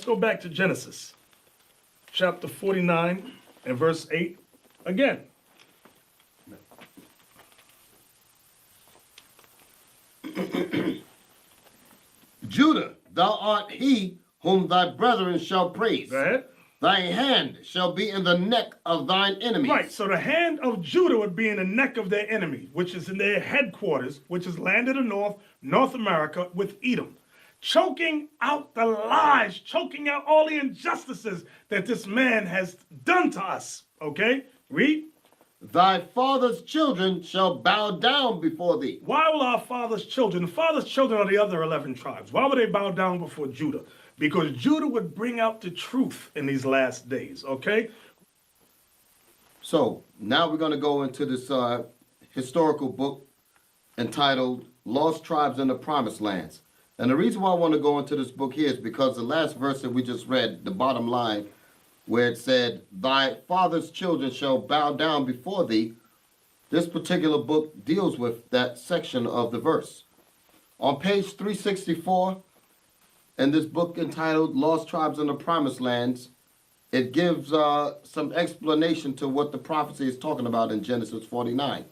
go back to Genesis, chapter 49 and verse 8 again. Judah, thou art he whom thy brethren shall praise. Go ahead. Thy hand shall be in the neck of thine enemies. Right, so the hand of Judah would be in the neck of their enemy, which is in their headquarters, which is land of the north, North America, with Edom. Choking out the lies, choking out all the injustices that this man has done to us. Okay? Read. Thy father's children shall bow down before thee. Why will our father's children, the father's children are the other 11 tribes, why would they bow down before Judah? Because Judah would bring out the truth in these last days, okay? So now we're going to go into this historical book entitled Lost Tribes in the Promised Lands. And the reason why I want to go into this book here is because the last verse that we just read, the bottom line, where it said, thy father's children shall bow down before thee, this particular book deals with that section of the verse. On page 364, in this book entitled Lost Tribes in the Promised Lands, it gives some explanation to what the prophecy is talking about in Genesis 49.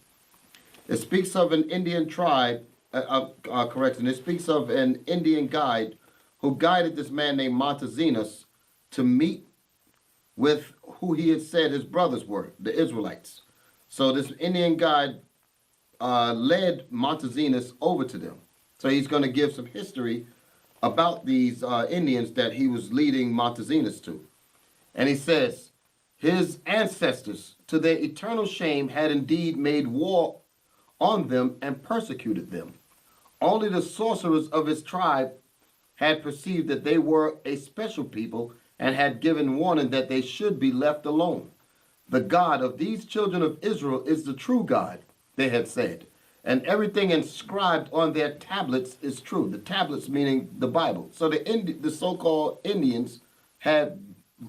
It speaks of an Indian tribe, it speaks of an Indian guide who guided this man named Montezinus to meet with who he had said his brothers were, the Israelites. So this Indian guide led Montezinus over to them. So he's going to give some history about these Indians that he was leading Montezinus to. And he says, his ancestors, to their eternal shame, had indeed made war on them and persecuted them. Only the sorcerers of his tribe had perceived that they were a special people and had given warning that they should be left alone. The God of these children of Israel is the true God, they had said, and everything inscribed on their tablets is true. The tablets meaning the Bible. So the so-called Indians had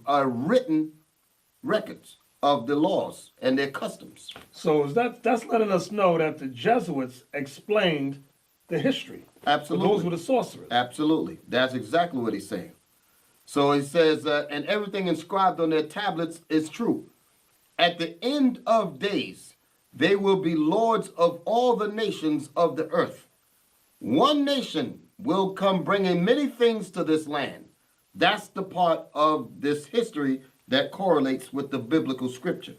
written records of the laws and their customs. So that's letting us know that the Jesuits explained the history. Absolutely. Those were the sorcerers. Absolutely. That's exactly what he's saying. So he says, and everything inscribed on their tablets is true. At the end of days, they will be lords of all the nations of the earth. One nation will come bringing many things to this land. That's the part of this history that correlates with the biblical scripture.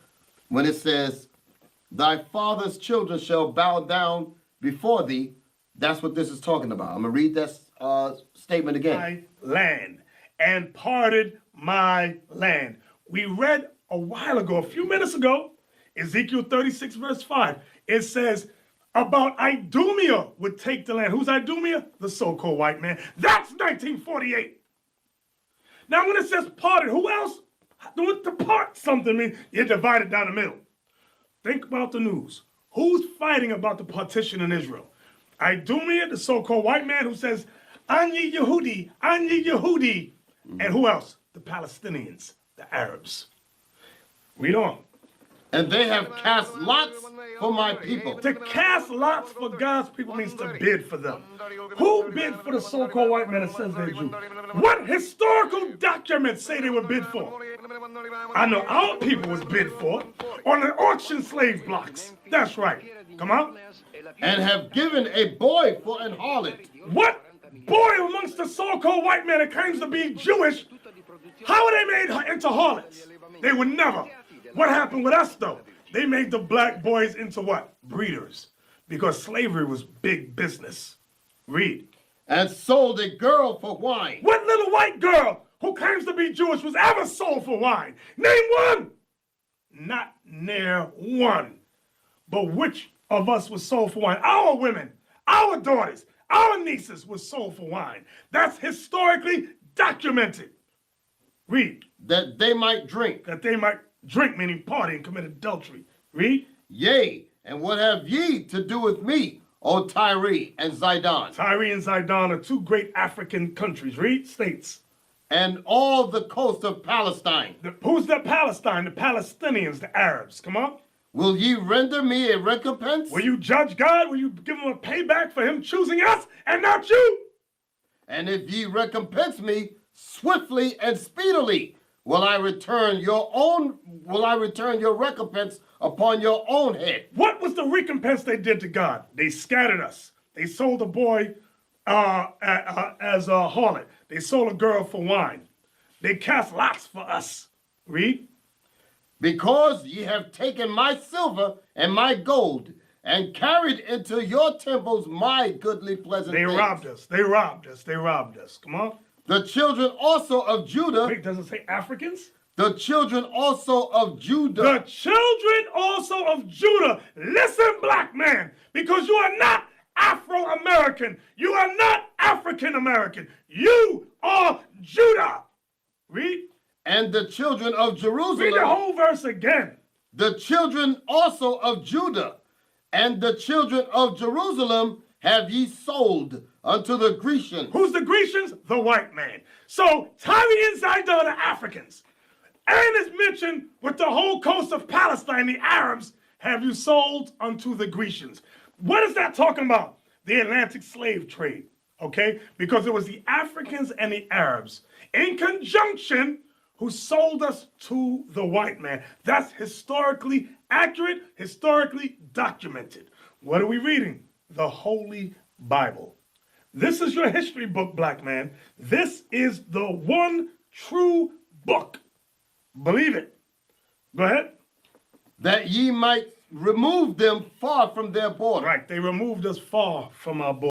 When it says, thy father's children shall bow down before thee, that's what this is talking about. I'm going to read that statement again. My land, and parted my land. We read a while ago, a few minutes ago, Ezekiel 36 verse 5. It says about Idumea would take the land. Who's Idumea? The so-called white man. That's 1948. Now when it says parted, who else? To part something means you're divided down the middle. Think about the news. Who's fighting about the partition in Israel? Idumea, the so-called white man who says, Ani Yehudi, Ani Yehudi. And who else? The Palestinians, the Arabs. Read on. And they have cast lots for my people. To cast lots for God's people means to bid for them. Who bid for the so-called white man that says they're Jew? What historical documents say they were bid for? I know our people was bid for on the auction slave blocks. That's right. Come on. And have given a boy for an harlot. What? Boy amongst the so-called white man that claims to be Jewish, how are they made into harlots? They would never. What happened with us, though? They made the black boys into what? Breeders. Because slavery was big business. Read. And sold a girl for wine. What little white girl who claims to be Jewish was ever sold for wine? Name one. Not near one. But which of us was sold for wine? Our women, our daughters, our nieces were sold for wine. That's historically documented. Read. That they might drink. That they might drink, meaning party and commit adultery. Read. Yea, and what have ye to do with me, O Tyre and Zidon? Tyre and Zidon are two great African countries. Read. States. And all the coast of Palestine. Who's the Palestine? The Palestinians, the Arabs. Come on. Will ye render me a recompense? Will you judge God? Will you give him a payback for him choosing us and not you? And if ye recompense me, swiftly and speedily will I return your recompense upon your own head. What was the recompense they did to God? They scattered us. They sold a boy as a harlot. They sold a girl for wine. They cast lots for us. Read. Because ye have taken my silver and my gold, and carried into your temples my goodly pleasant They things. robbed us. They robbed us. They robbed us. Come on. The children also of Judah. Wait, does it say Africans? The children also of Judah. The children also of Judah. Listen, black man, because you are not Afro-American. You are not African-American. You are Judah. Read. And the children of Jerusalem. Read the whole verse again. The children also of Judah and the children of Jerusalem have ye sold unto the Grecians. Who's the Grecians? The white man. So Tyrians are the Africans. And it's mentioned with the whole coast of Palestine, the Arabs have you sold unto the Grecians. What is that talking about? The Atlantic slave trade, okay? Because it was the Africans and the Arabs in conjunction who sold us to the white man. That's historically accurate, historically documented. What are we reading? The Holy Bible. This is your history book, black man. This is the one true book. Believe it. Go ahead. That ye might remove them far from their border. Right, they removed us far from our border.